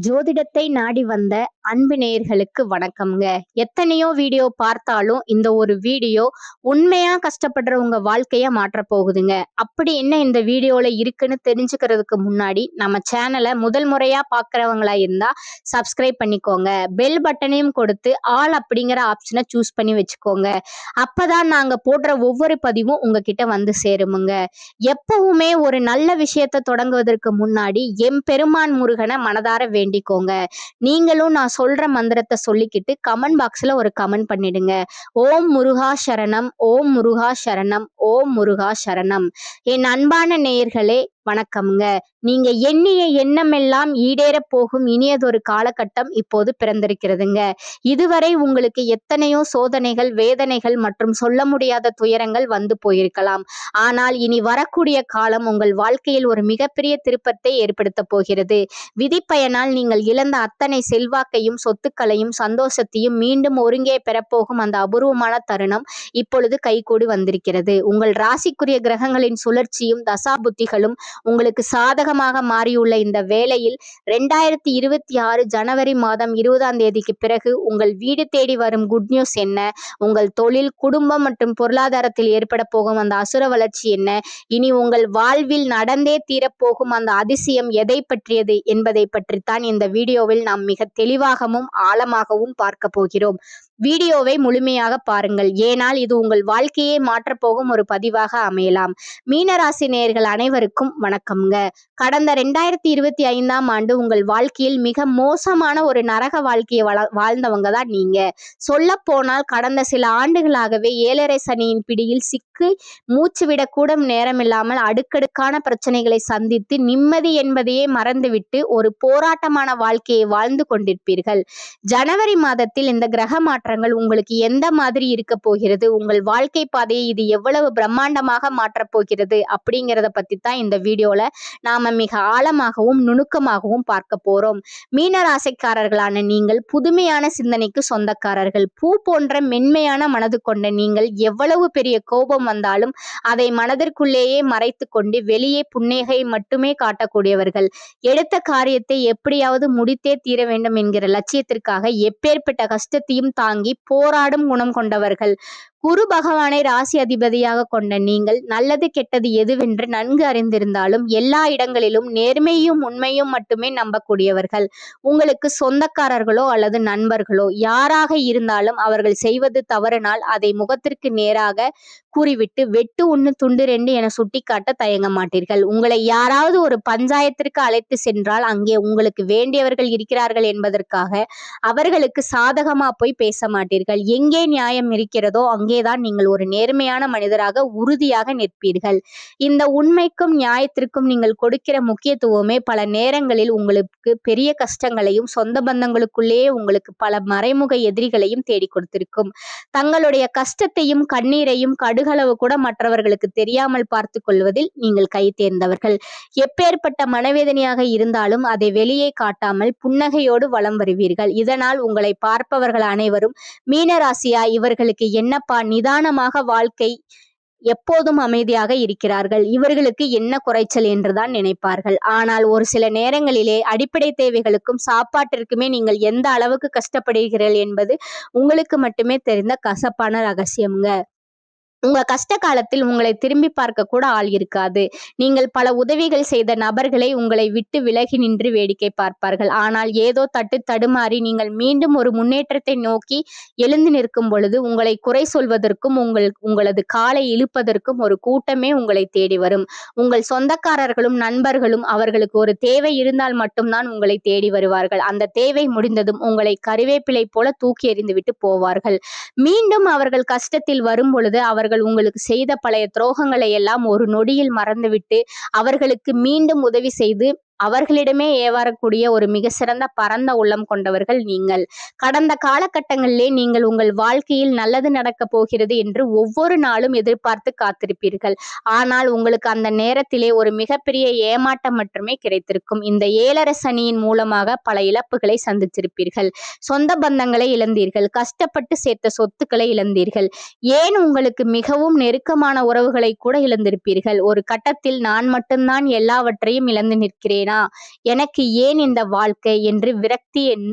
ஜோதிடத்தை நாடி வந்த அன்பு நேயர்களுக்கு வணக்கம்ங்க. எத்தனையோ வீடியோ பார்த்தாலும் இந்த ஒரு வீடியோ உண்மையா கஷ்டப்படுற உங்க வாழ்க்கைய மாற்ற போகுதுங்க. அப்படி என்ன இந்த வீடியோல இருக்குன்னு தெரிஞ்சுக்கிறதுக்கு முன்னாடி நம்ம சேனலை முதல் முறையா பார்க்கறவங்களா இருந்தா சப்ஸ்கிரைப் பண்ணிக்கோங்க. பெல் பட்டனையும் கொடுத்து ஆல் அப்படிங்கிற ஆப்ஷனை சூஸ் பண்ணி வச்சுக்கோங்க. அப்பதான் நாங்க போடுற ஒவ்வொரு பதிவும் உங்ககிட்ட வந்து சேருமுங்க. எப்பவுமே ஒரு நல்ல விஷயத்தை தொடங்குவதற்கு முன்னாடி எம்பெருமான் முருகனை மனதார வேண்டிக்கோங்க. நீங்களும் நான் சொல்ற மந்திரத்தை சொல்லிக்கிட்டு கமெண்ட் பாக்ஸ்ல ஒரு கமெண்ட் பண்ணிடுங்க. ஓம் முருகா சரணம், ஓம் முருகா சரணம், ஓம் முருகா சரணம். என் அன்பான நேயர்களே வணக்கம்ங்க. நீங்க எண்ணிய எண்ணமெல்லாம் ஈடேற போகும் இனியதொரு காலகட்டம் இப்போது பிறந்திருக்கிறதுங்க. இதுவரை உங்களுக்கு எத்தனையோ சோதனைகள், வேதனைகள் மற்றும் சொல்ல முடியாத துயரங்கள் வந்து போயிருக்கலாம். ஆனால் இனி வரக்கூடிய காலம் உங்கள் வாழ்க்கையில் ஒரு மிகப்பெரிய திருப்பத்தை ஏற்படுத்த போகிறது. விதிப்பயனால் நீங்கள் இழந்த அத்தனை செல்வாக்கையும், சொத்துக்களையும், சந்தோஷத்தையும் மீண்டும் ஒருங்கே பெறப்போகும் அந்த அபூர்வமான தருணம் இப்பொழுது கைகூடி வந்திருக்கிறது. உங்கள் ராசிக்குரிய கிரகங்களின் சுழற்சியும் தசாபுத்திகளும் உங்களுக்கு சாதகமாக மாறியுள்ள இந்த வேளையில் 2026 ஜனவரி மாதம் 20ஆம் தேதிக்கு பிறகு உங்கள் வீடு தேடி வரும் குட் நியூஸ் என்ன, உங்கள் தொழில், குடும்பம் மற்றும் பொருளாதாரத்தில் ஏற்பட போகும் அந்த அசுர வளர்ச்சி என்ன, இனி உங்கள் வாழ்வில் நடந்தே தீரப்போகும் அந்த அதிசயம் எதை பற்றியது என்பதை பற்றித்தான் இந்த வீடியோவில் நாம் மிக தெளிவாகவும் ஆழமாகவும் பார்க்க போகிறோம். வீடியோவை முழுமையாக பாருங்கள். ஏனால் இது உங்கள் வாழ்க்கையை மாற்றப்போகும் ஒரு பதிவாக அமையலாம். மீனராசி நேயர்கள் அனைவருக்கும் வணக்கம்ங்க. கடந்த 2025ஆம் ஆண்டு உங்கள் வாழ்க்கையில் மிக மோசமான ஒரு நரக வாழ்க்கையை வாழ்ந்தவங்க தான் நீங்க. சொல்ல போனால் கடந்த சில ஆண்டுகளாகவே 7.5 சனியின் பிடியில் சிக்கி மூச்சு விடக்கூட நேரமில்லாமல் அடுக்கடுக்கான பிரச்சனைகளை சந்தித்து நிம்மதி என்பதையே மறந்துவிட்டு ஒரு போராட்டமான வாழ்க்கையை வாழ்ந்து கொண்டிருப்பீர்கள். ஜனவரி மாதத்தில் இந்த கிரக மாற்றங்கள் உங்களுக்கு எந்த மாதிரி இருக்க போகிறது, உங்கள் வாழ்க்கை பாதையை இது எவ்வளவு பிரம்மாண்டமாக மாற்றப் போகிறது அப்படிங்கிறத பத்தி தான் இந்த வீடியோல நாம மிக ஆழமாகவும் நுணுக்கமாகவும் பார்க்க போறோம். மீனராசிக்காரர்களான நீங்கள் புதுமையான சிந்தனைக்கு சொந்தக்காரர்கள். பூ போன்ற மென்மையான மனது கொண்ட நீங்கள் எவ்வளவு பெரிய கோபம் வந்தாலும் அதை மனதிற்குள்ளேயே மறைத்து கொண்டு வெளியே புன்னகை மட்டுமே காட்டக்கூடியவர்கள். எடுத்த காரியத்தை எப்படியாவது முடித்தே தீர வேண்டும் என்கிற லட்சியத்திற்காக எப்பேற்பட்ட கஷ்டத்தையும் தாங்கி போராடும் குணம் கொண்டவர்கள். குரு பகவானை ராசி அதிபதியாக கொண்ட நீங்கள் நல்லது கெட்டது எதுவென்று நன்கு அறிந்திருந்தாலும் எல்லா இடங்களிலும் நேர்மையும் உண்மையும் மட்டுமே நம்பக்கூடியவர்கள். உங்களுக்கு சொந்தக்காரர்களோ அல்லது நண்பர்களோ யாராக இருந்தாலும் அவர்கள் செய்வது தவறினால் அதை முகத்திற்கு நேராக கூறிவிட்டு வெட்டு ஒன்று துண்டு 2 என சுட்டிக்காட்ட தயங்க மாட்டீர்கள். உங்களை யாராவது ஒரு பஞ்சாயத்திற்கு அழைத்து சென்றால் அங்கே உங்களுக்கு வேண்டியவர்கள் இருக்கிறார்கள் என்பதற்காக அவர்களுக்கு சாதகமா போய் பேச மாட்டீர்கள். எங்கே நியாயம் இருக்கிறதோ அங்கேதான் நீங்கள் ஒரு நேர்மையான மனிதராக உறுதியாக நிற்பீர்கள். இந்த உண்மைக்கும் நியாயத்திற்கும் நீங்கள் கொடுக்கிற முக்கியத்துவமே பல நேரங்களில் உங்களுக்கு பெரிய கஷ்டங்களையும் சொந்த பந்தங்களுக்குள்ளேயே உங்களுக்கு பல மறைமுக எதிரிகளையும் தேடி கொடுத்திருக்கும். தங்களுடைய கஷ்டத்தையும் கண்ணீரையும் கடுகளவு கூட மற்றவர்களுக்கு தெரியாமல் பார்த்து கொள்வதில் நீங்கள் கை தேர்ந்தவர்கள். எப்பேற்பட்ட மனவேதனையாக இருந்தாலும் அதை வெளியே காட்டாமல் புன்னகையோடு வலம் வருவீர்கள். இதனால் உங்களை பார்ப்பவர்கள் அனைவரும் மீனராசியா இவர்களுக்கு என்னப்பா நிதானமாக வாழ்க்கை, எப்போதும் அமைதியாக இருக்கிறார்கள், இவர்களுக்கு என்ன குறைச்சல் என்றுதான் நினைப்பார்கள். ஆனால் ஒரு சில நேரங்களிலே அடிப்படை தேவைகளுக்கும் சாப்பாட்டிற்குமே நீங்கள் எந்த அளவுக்கு கஷ்டப்படுகிறீர்கள் என்பது உங்களுக்கு மட்டுமே தெரிந்த கசப்பான ரகசியம்ங்க. உங்க கஷ்ட காலத்தில் உங்களை திரும்பி பார்க்க கூட ஆள் இருக்காது. நீங்கள் பல உதவிகள் செய்த நபர்களை உங்களை விட்டு விலகி நின்று வேடிக்கை பார்ப்பார்கள். ஆனால் ஏதோ தடுமாறி நீங்கள் மீண்டும் ஒரு முன்னேற்றத்தை நோக்கி எழுந்து நிற்கும் பொழுது உங்களை குறை சொல்வதற்கும் உங்களது காலை இழுப்பதற்கும் ஒரு கூட்டமே உங்களை தேடி வரும். உங்கள் சொந்தக்காரர்களும் நண்பர்களும் அவர்களுக்கு ஒரு தேவை இருந்தால் மட்டும்தான் உங்களை தேடி வருவார்கள். அந்த தேவை முடிந்ததும் உங்களை கறிவேப்பிலை போல தூக்கி எறிந்துவிட்டு போவார்கள். மீண்டும் அவர்கள் கஷ்டத்தில் வரும் பொழுது அவர்கள் உங்களுக்கு செய்த பழைய துரோகங்களை எல்லாம் ஒரு நொடியில் மறந்துவிட்டு அவர்களுக்கு மீண்டும் உதவி செய்து அவர்களிடமே ஏவாறக்கூடிய ஒரு மிக சிறந்த பரந்த உள்ளம் கொண்டவர்கள் நீங்கள். கடந்த காலகட்டங்களிலே நீங்கள் உங்கள் வாழ்க்கையில் நல்லது நடக்க போகிறது என்று ஒவ்வொரு நாளும் எதிர்பார்த்து காத்திருப்பீர்கள். ஆனால் உங்களுக்கு அந்த நேரத்திலே ஒரு மிகப்பெரிய ஏமாற்றம் மட்டுமே கிடைத்திருக்கும். இந்த 7.5 சனியின் மூலமாக பல இழப்புகளை சந்திச்சிருப்பீர்கள். சொந்த பந்தங்களை இழந்தீர்கள். கஷ்டப்பட்டு சேர்த்த சொத்துக்களை இழந்தீர்கள். ஏன் உங்களுக்கு மிகவும் நெருக்கமான உறவுகளை கூட இழந்திருப்பீர்கள். ஒரு கட்டத்தில் நான் மட்டும்தான் எல்லாவற்றையும் இழந்து நிற்கிறேன், விட்டேனா, எனக்கு ஏன் இந்த வாழ்க்கை என்று விரக்தியின்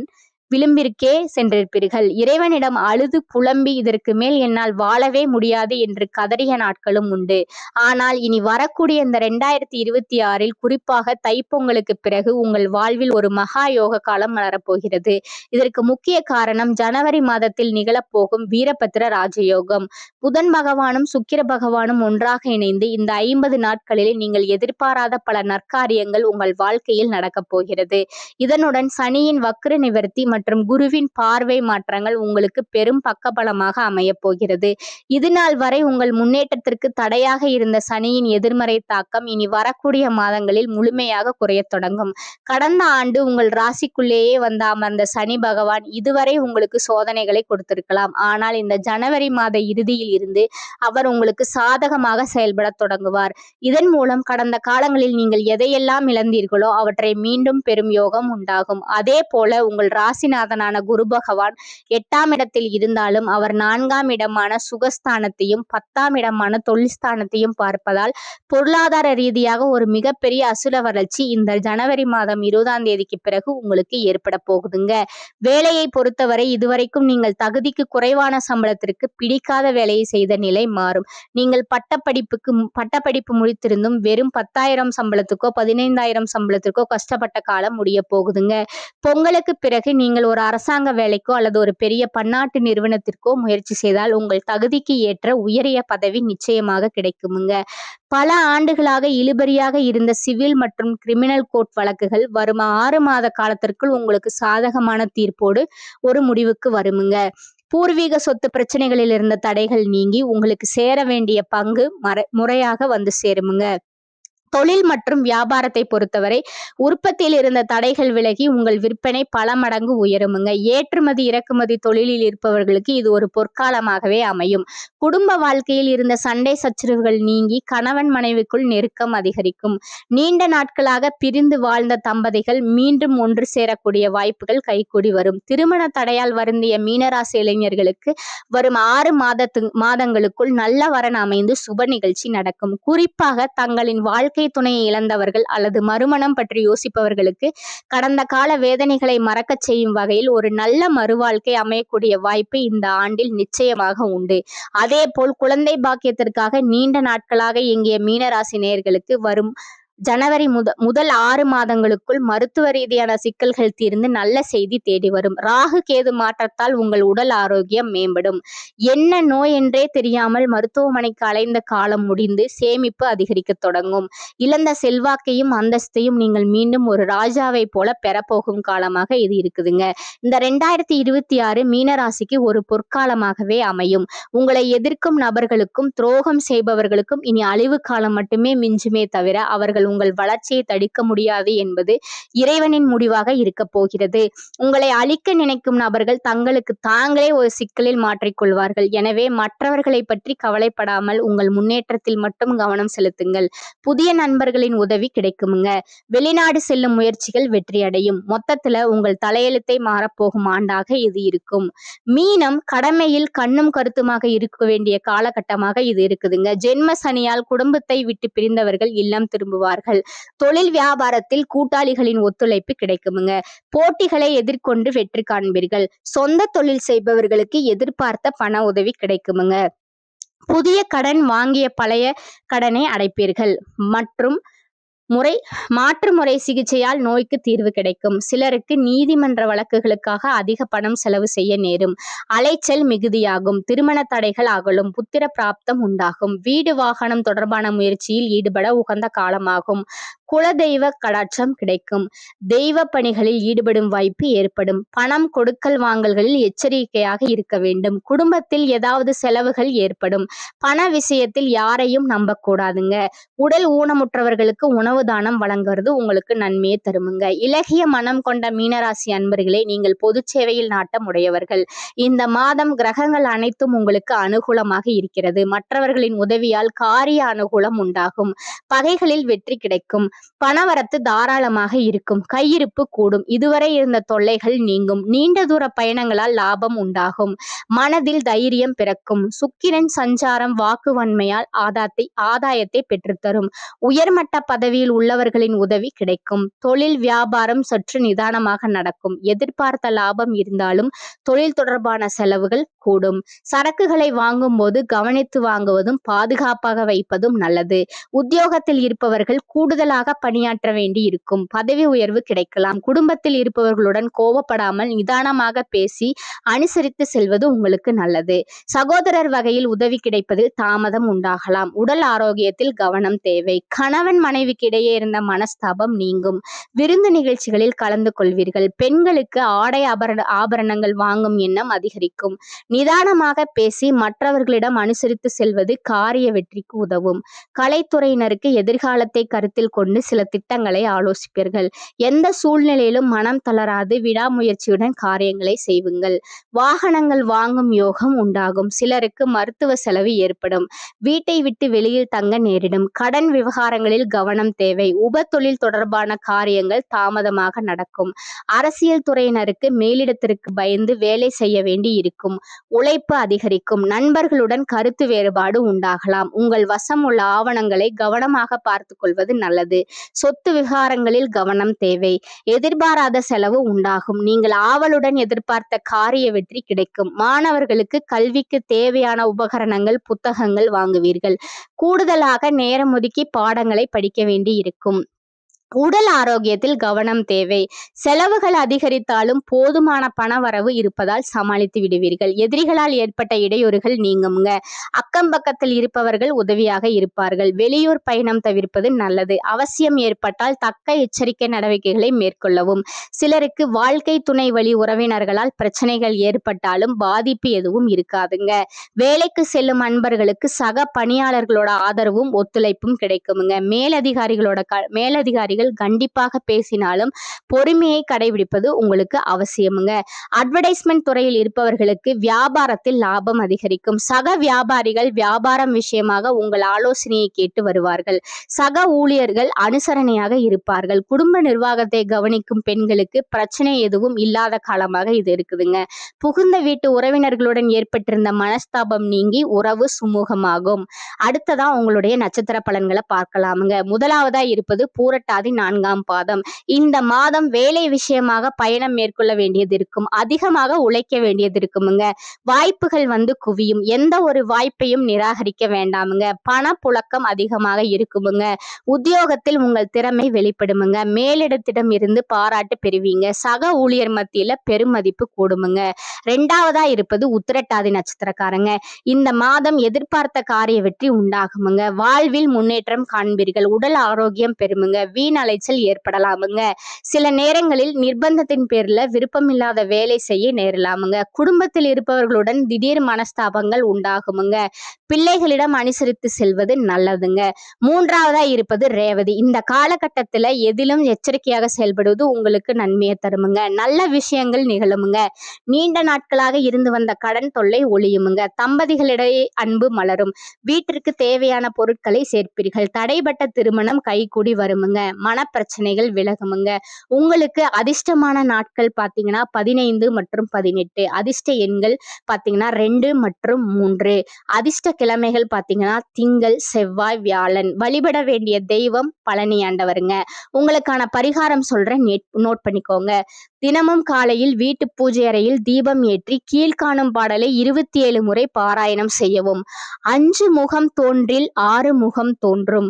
விளிம்பிற்கே சென்றிருப்பீர்கள். இறைவனிடம் அழுது புலம்பி இதற்கு மேல் என்னால் வாழவே முடியாது என்று கதறிய நாட்களும் உண்டு. ஆனால் இனி வரக்கூடிய இந்த 2026 குறிப்பாக தைப்பொங்கலுக்கு பிறகு உங்கள் வாழ்வில் ஒரு மகா யோக காலம் மலரப்போகிறது. இதற்கு முக்கிய காரணம் ஜனவரி மாதத்தில் நிகழப்போகும் வீரபத்திர ராஜயோகம். புதன் பகவானும் சுக்கிர பகவானும் ஒன்றாக இணைந்து இந்த 50 நாட்களில் நீங்கள் எதிர்பாராத பல நற்காரியங்கள் உங்கள் வாழ்க்கையில் நடக்கப் போகிறது. இதனுடன் சனியின் வக்ர நிவர்த்தி மற்றும் குருவின் பார்வை மாற்றங்கள் உங்களுக்கு பெரும் பக்கபலமாக அமையப் போகிறது. இதுநாள் வரை உங்கள் முன்னேற்றத்திற்கு தடையாக இருந்த சனியின் எதிர்மறை தாக்கம் இனி வரக்கூடிய மாதங்களில் முழுமையாக குறையத் தொடங்கும். கடந்த ஆண்டு உங்கள் ராசிக்குள்ளேயே வந்த அமர்ந்த சனி பகவான் இதுவரை உங்களுக்கு சோதனைகளை கொடுத்திருக்கலாம். ஆனால் இந்த ஜனவரி மாத இறுதியில் இருந்து அவர் உங்களுக்கு சாதகமாக செயல்பட தொடங்குவார். இதன் மூலம் கடந்த காலங்களில் நீங்கள் எதையெல்லாம் இழந்தீர்களோ அவற்றை மீண்டும் பெறும் யோகம் உண்டாகும். அதே போல உங்கள் ராசிநாதனான குரு பகவான் 8ஆம் இடத்தில் இருந்தாலும் அவர் 4ஆம் இடமான சுகஸ்தானத்தையும் 10ஆம் இடமான தொழில்ஸ்தானத்தையும் பார்ப்பதால் பொருளாதார ரீதியாக ஒரு மிகப்பெரிய அசுர வளர்ச்சி இந்த ஜனவரி மாதம் 20ஆம் தேதிக்கு பிறகு உங்களுக்கு ஏற்பட போகுதுங்க. வேலையை பொறுத்தவரை இதுவரைக்கும் நீங்கள் தகுதிக்கு குறைவான சம்பளத்திற்கு பிடிக்காத வேலையை செய்த நிலை மாறும். நீங்கள் பட்டப்படிப்பு முடித்திருந்தும் வெறும் 10,000 சம்பளத்துக்கோ 15,000 சம்பளத்திற்கோ கஷ்டப்பட்ட காலம் முடிய போகுதுங்க. பொங்கலுக்கு பிறகு நீங்கள் ஒரு அரசாங்க வேலைக்கோ அல்லது ஒரு பெரிய பன்னாட்டு நிறுவனத்திற்கோ முயற்சி செய்தால் உங்கள் தகுதிக்கு ஏற்ற உயரிய பதவி நிச்சயமாக கிடைக்குமுங்க. பல ஆண்டுகளாக இழுபறியாக இருந்த சிவில் மற்றும் கிரிமினல் கோர்ட் வழக்குகள் வரும் 6 மாத காலத்திற்குள் உங்களுக்கு சாதகமான தீர்ப்போடு ஒரு முடிவுக்கு வருமுங்க. பூர்வீக சொத்து பிரச்சனைகளில் இருந்த தடைகள் நீங்கி உங்களுக்கு சேர வேண்டிய பங்கு முறையாக வந்து சேருமுங்க. தொழில் மற்றும் வியாபாரத்தை பொறுத்தவரை உற்பத்தியில் இருந்த தடைகள் விலகி உங்கள் விற்பனை பல மடங்கு உயருமுங்க. ஏற்றுமதி இறக்குமதி தொழிலில் இருப்பவர்களுக்கு இது ஒரு பொற்காலமாகவே அமையும். குடும்ப வாழ்க்கையில் இருந்த சண்டை சச்சரவுகள் நீங்கி கணவன் மனைவிக்குள் நெருக்கம் அதிகரிக்கும். நீண்ட நாட்களாக பிரிந்து வாழ்ந்த தம்பதிகள் மீண்டும் ஒன்று சேரக்கூடிய வாய்ப்புகள் கைகூடி வரும். திருமண தடையால் வருந்திய மீனராசி இளைஞர்களுக்கு வரும் 6 மாதங்களுக்குள் நல்ல வரன் அமைந்து சுப நிகழ்ச்சி நடக்கும். குறிப்பாக தங்களின் வாழ்க்கை துணையை இழந்தவர்கள் அல்லது மறுமணம் பற்றி யோசிப்பவர்களுக்கு கடந்த கால வேதனைகளை மறக்கச் செய்யும் வகையில் ஒரு நல்ல மறுவாழ்க்கை அமையக்கூடிய வாய்ப்பு இந்த ஆண்டில் நிச்சயமாக உண்டு. அதேபோல் குழந்தை பாக்கியத்திற்காக நீண்ட நாட்களாக இயங்கிய மீனராசி நேயர்களுக்கு வரும் ஜனவரி முதல் 6 மாதங்களுக்குள் மருத்துவ ரீதியான சிக்கல்கள் தீர்ந்து நல்ல செய்தி தேடி வரும். ராகு கேது மாற்றத்தால் உங்கள் உடல் ஆரோக்கியம் மேம்படும். என்ன நோய் என்றே தெரியாமல் மருத்துவமனைக்கு அலைந்த காலம் முடிந்து சேமிப்பு அதிகரிக்க தொடங்கும். இழந்த செல்வாக்கையும் அந்தஸ்தையும் நீங்கள் மீண்டும் ஒரு ராஜாவை போல பெறப்போகும் காலமாக இது இருக்குதுங்க. இந்த 2026 மீனராசிக்கு ஒரு பொற்காலமாகவே அமையும். உங்களை எதிர்க்கும் நபர்களுக்கும் துரோகம் செய்பவர்களுக்கும் இனி அழிவு காலம் மட்டுமே மிஞ்சுமே தவிர அவர்கள் உங்கள் வளர்ச்சியை தடுக்க முடியாது என்பது இறைவனின் முடிவாக இருக்க போகிறது. உங்களை அழிக்க நினைக்கும் நபர்கள் தங்களுக்கு தாங்களே ஒரு சிக்கலில் மாற்றிக்கொள்வார்கள். எனவே மற்றவர்களை பற்றி கவலைப்படாமல் உங்கள் முன்னேற்றத்தில் மட்டும் கவனம் செலுத்துங்கள். புதிய நண்பர்களின் உதவி கிடைக்குமுங்க. வெளிநாடு செல்லும் முயற்சிகள் வெற்றியடையும். மொத்தத்துல உங்கள் தலையெழுத்தை மாறப்போகும் ஆண்டாக இது இருக்கும். மீனம் கடமையில் கண்ணும் கருத்துமாக இருக்க வேண்டிய காலகட்டமாக இது இருக்குதுங்க. ஜென்ம சனியால் குடும்பத்தை விட்டு பிரிந்தவர்கள் இல்லம் திரும்புவார்கள். தொழில் வியாபாரத்தில் கூட்டாளிகளின் ஒத்துழைப்பு கிடைக்குமுங்க. போட்டிகளை எதிர்கொண்டு வெற்றி காண்பீர்கள். சொந்த தொழில் செய்பவர்களுக்கு எதிர்பார்த்த பண உதவி கிடைக்குமுங்க. புதிய கடன் வாங்கிய பழைய கடனை அடைப்பீர்கள். மற்றும் மாற்று முறை சிகிச்சையால் நோய்க்கு தீர்வு கிடைக்கும். சிலருக்கு நீதிமன்ற வழக்குகளுக்காக அதிக பணம் செலவு செய்ய நேரும். அலைச்சல் மிகுதியாகும். திருமண தடைகள் அகலும். புத்திர பிராப்தம் உண்டாகும். வீடு வாகனம் தொடர்பான முயற்சியில் ஈடுபட உகந்த காலமாகும். குலதெய்வ கடாட்சம் கிடைக்கும். தெய்வ பணிகளில் ஈடுபடும் வாய்ப்பு ஏற்படும். பணம் கொடுக்கல் வாங்கல்களில் எச்சரிக்கையாக இருக்க வேண்டும். குடும்பத்தில் ஏதாவது செலவுகள் ஏற்படும். பண விஷயத்தில் யாரையும் நம்பக்கூடாதுங்க. உடல் ஊனமுற்றவர்களுக்கு உணவு தானம் வழங்குறது உங்களுக்கு நன்மையை தருமுங்க. இலகிய மனம் கொண்ட மீனராசி அன்பர்களே, நீங்கள் பொது சேவையில் நாட்டம் உடையவர்கள். இந்த மாதம் கிரகங்கள் அனைத்தும் உங்களுக்கு அனுகூலமாக இருக்கிறது. மற்றவர்களின் உதவியால் காரிய அனுகூலம் உண்டாகும். பகைகளில் வெற்றி கிடைக்கும். பணவரத்து தாராளமாக இருக்கும். கையிருப்பு கூடும். இதுவரை இருந்த தொல்லைகள் நீங்கும். நீண்ட தூர பயணங்களால் லாபம் உண்டாகும். மனதில் தைரியம் பிறக்கும். சுக்கிரன் சஞ்சாரம் வாக்குவன்மையால் ஆதாயத்தை பெற்றுத்தரும். உயர்மட்ட பதவி துறையில் உள்ளவர்களின் உதவி கிடைக்கும். தொழில் வியாபாரம் சற்று நிதானமாக நடக்கும். எதிர்பார்த்த லாபம் இருந்தாலும் தொழில் தொடர்பான செலவுகள் கூடும். சரக்குகளை வாங்கும் போது கவனித்து வாங்குவதும் பாதுகாப்பாக வைப்பதும் நல்லது. உத்தியோகத்தில் இருப்பவர்கள் கூடுதலாக பணியாற்ற வேண்டி இருக்கும். பதவி உயர்வு கிடைக்கலாம். குடும்பத்தில் இருப்பவர்களுடன் கோபப்படாமல் நிதானமாக பேசி அனுசரித்து செல்வது உங்களுக்கு நல்லது. சகோதரர் வகையில் உதவி கிடைப்பதில் தாமதம் உண்டாகலாம். உடல் ஆரோக்கியத்தில் கவனம் தேவை. கணவன் மனைவிக்கு இடையே இருந்த மனஸ்தாபம் நீங்கும். விருந்து நிகழ்ச்சிகளில் கலந்து கொள்வீர்கள். பெண்களுக்கு ஆடை ஆபரணங்கள் வாங்கும் எண்ணம் அதிகரிக்கும். நிதானமாக பேசி மற்றவர்களிடம் அனுசரித்து செல்வது காரிய வெற்றிக்கு உதவும். கலைத்துறையினருக்கு எதிர்காலத்தை கருத்தில் கொண்டு சில திட்டங்களை ஆலோசிப்பீர்கள். எந்த சூழ்நிலையிலும் மனம் தளராது விடாமுயற்சியுடன் காரியங்களை செய்வுங்கள். வாகனங்கள் வாங்கும் யோகம் உண்டாகும். சிலருக்கு மருத்துவ செலவு ஏற்படும். வீட்டை விட்டு வெளியில் தங்க நேரிடும். கடன் விவகாரங்களில் கவனம் தேவை. உப தொழில் தொடர்பான காரியங்கள் தாமதமாக நடக்கும். அரசியல் துறையினருக்கு மேலிடத்திற்கு பயந்து வேலை செய்ய வேண்டி இருக்கும். உழைப்பு அதிகரிக்கும். நண்பர்களுடன் கருத்து வேறுபாடு உண்டாகலாம். உங்கள் வசம் உள்ள ஆவணங்களை கவனமாக பார்த்து கொள்வது நல்லது. சொத்து விவகாரங்களில் கவனம் தேவை. எதிர்பாராத செலவு உண்டாகும். நீங்கள் ஆவலுடன் எதிர்பார்த்த காரிய வெற்றி கிடைக்கும். மாணவர்களுக்கு கல்விக்கு தேவையான உபகரணங்கள் புத்தகங்கள் வாங்குவீர்கள். கூடுதலாக நேரம் ஒதுக்கி பாடங்களை படிக்க வேண்டி இருக்கும். உடல் ஆரோக்கியத்தில் கவனம் தேவை. செலவுகள் அதிகரித்தாலும் போதுமான பண வரவு இருப்பதால் சமாளித்து விடுவீர்கள். எதிரிகளால் ஏற்பட்ட இடையூறுகள் நீங்குங்க. அக்கம் பக்கத்தில் இருப்பவர்கள் உதவியாக இருப்பார்கள். வெளியூர் பயணம் தவிர்ப்பது நல்லது. அவசியம் ஏற்பட்டால் தக்க எச்சரிக்கை நடவடிக்கைகளை மேற்கொள்ளவும். சிலருக்கு வாழ்க்கை துணை வழி உறவினர்களால் பிரச்சனைகள் ஏற்பட்டாலும் பாதிப்பு எதுவும் இருக்காதுங்க. வேலைக்கு செல்லும் அன்பர்களுக்கு சக பணியாளர்களோட ஆதரவும் ஒத்துழைப்பும் கிடைக்குமுங்க. மேலதிகாரிகள் கண்டிப்பாக பேசினாலும் பொறுமையை கடைபிடிப்பது உங்களுக்கு அவசியமுங்க. அட்வர்டைஸ்மெண்ட் துறையில் இருப்பவர்களுக்கு வியாபாரத்தில் லாபம் அதிகரிக்கும். சக வியாபாரிகள் வியாபாரம் விஷயமாக உங்கள் ஆலோசனையை கேட்டு வருவார்கள். சக ஊழியர்கள் அனுசரணையாக இருப்பார்கள். குடும்ப நிர்வாகத்தை கவனிக்கும் பெண்களுக்கு பிரச்சனை எதுவும் இல்லாத காலமாக இது இருக்குதுங்க. புகுந்த வீட்டு உறவினர்களுடன் ஏற்பட்டிருந்த மனஸ்தாபம் நீங்கி உறவு சுமூகமாகும். அடுத்ததா உங்களுடைய நட்சத்திர பலன்களை பார்க்கலாமுங்க. முதலாவதா இருப்பது பூரட்டாதி 4ஆம் பாதம். இந்த மாதம் வேலை விஷயமாக பயணம் மேற்கொள்ள வேண்டியது இருக்கும். அதிகமாக உழைக்க வேண்டியது இருக்குமுங்க. வாய்ப்புகள் வந்து குவியும். எந்த ஒரு வாய்ப்பையும் நிராகரிக்க வேண்டாமுங்க. பணப்புழக்கம் அதிகமாக இருக்குமுங்க. உத்தியோகத்தில் உங்கள் திறமை வெளிப்படுமுங்க. மேலிடத்திடம் இருந்து பாராட்டு பெறுவீங்க. சக ஊழியர் மத்தியில பெருமதிப்பு கூடுமுங்க. இரண்டாவதா இருப்பது உத்திரட்டாதி நட்சத்திரக்காரங்க. இந்த மாதம் எதிர்பார்த்த காரிய வெற்றி உண்டாகுமுங்க. வாழ்வில் முன்னேற்றம் காண்பீர்கள். உடல் ஆரோக்கியம் பெறுமுங்க. வீண் அலைச்சல் ஏற்படலாமுங்க. சில நேரங்களில் நிர்பந்தத்தின் பேர்ல விருப்பமில்லாத வேலை செய்ய நேரலாமுங்க. குடும்பத்தில் இருப்பவர்களுடன் திடீர் மனஸ்தாபங்கள் உண்டாகுமுங்க. பிள்ளைகளிடம் அனுசரித்து செல்வது நல்லதுங்க. மூன்றாவதா இருப்பது ரேவதி. இந்த காலகட்டத்துல எதிலும் எச்சரிக்கையாக செயல்படுவது உங்களுக்கு நன்மையை தருமுங்க. நல்ல விஷயங்கள் நிகழுமுங்க. நீண்ட நாட்களாக இருந்து வந்த கடன் தொல்லை ஒழியுமுங்க. தம்பதிகளிடையே அன்பு மலரும். வீட்டிற்கு தேவையான பொருட்களை சேர்ப்பீர்கள். தடைபட்ட திருமணம் கைகூடி வருமுங்க. மனப்பிரச்சனைகள் விலகுமுங்க. உங்களுக்கு அதிர்ஷ்டமான நாட்கள் பார்த்தீங்கன்னா 15 மற்றும் 18. அதிர்ஷ்ட எண்கள் பார்த்தீங்கன்னா 2 மற்றும் 3. அதிர்ஷ்ட கிழமைகள் பார்த்தீங்கன்னா திங்கள், செவ்வாய், வியாழன். வழிபட வேண்டிய தெய்வம் பழனி ஆண்டவருங்க. உங்களுக்கான பரிகாரம் சொல்றேன், நோட் பண்ணிக்கோங்க. தினமும் காலையில் வீட்டு பூஜை அறையில் தீபம் ஏற்றி கீழ்காணும் பாடலை 27 முறை பாராயணம் செய்யவும். 5 முகம் தோன்றில் 6 முகம் தோன்றும்.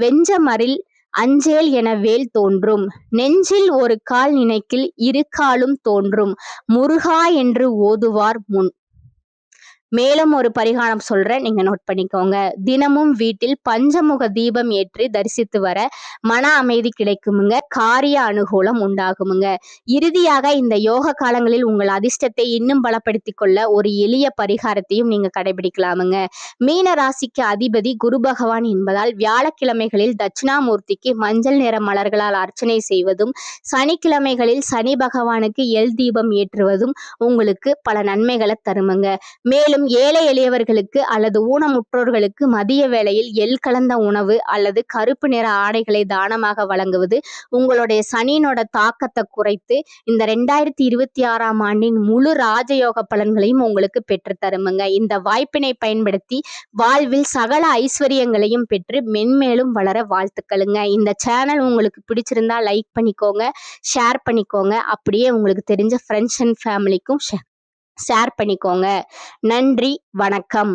வெஞ்சமரில் அஞ்சேல் என வேல் தோன்றும். நெஞ்சில் ஒரு கால் நினைக்கில் 2 காலும் தோன்றும். முருகா என்று ஓதுவார் முன். மேலும் ஒரு பரிகாரம் சொல்றேன், நீங்க நோட் பண்ணிக்கோங்க. தினமும் வீட்டில் பஞ்சமுக தீபம் ஏற்றி தரிசித்து வர மன அமைதி கிடைக்குமுங்க. காரிய அனுகூலம் உண்டாகுமுங்க. இறுதியாக இந்த யோக காலங்களில் உங்கள் அதிர்ஷ்டத்தை இன்னும் பலப்படுத்திக் கொள்ள ஒரு எளிய பரிகாரத்தையும் நீங்க கடைபிடிக்கலாமுங்க. மீன ராசிக்கு அதிபதி குரு பகவான் என்பதால் வியாழக்கிழமைகளில் தட்சிணாமூர்த்திக்கு மஞ்சள் நிற மலர்களால் அர்ச்சனை செய்வதும், சனிக்கிழமைகளில் சனி பகவானுக்கு எல் தீபம் ஏற்றுவதும் உங்களுக்கு பல நன்மைகளை தருமுங்க. மேலும் மேலும் ஏழை எளியவர்களுக்கு அல்லது ஊனமுற்றோர்களுக்கு மதிய வேளையில் எள் கலந்த உணவு அல்லது கருப்பு நிற ஆடைகளை தானமாக வழங்குவது உங்களுடைய சனியினோட தாக்கத்தை குறைத்து இந்த 2026ஆம் ஆண்டின் முழு ராஜயோக பலன்களையும் உங்களுக்கு பெற்றுத்தருமுங்க. இந்த வாய்ப்பினை பயன்படுத்தி வாழ்வில் சகல ஐஸ்வர்யங்களையும் பெற்று மென்மேலும் வளர வாழ்த்துக்களுங்க. இந்த சேனல் உங்களுக்கு பிடிச்சிருந்தா லைக் பண்ணிக்கோங்க, ஷேர் பண்ணிக்கோங்க. அப்படியே உங்களுக்கு தெரிஞ்ச ஃப்ரெண்ட்ஸ் அண்ட் ஃபேமிலிக்கும் ஷேர் பண்ணிக்கோங்க. நன்றி, வணக்கம்.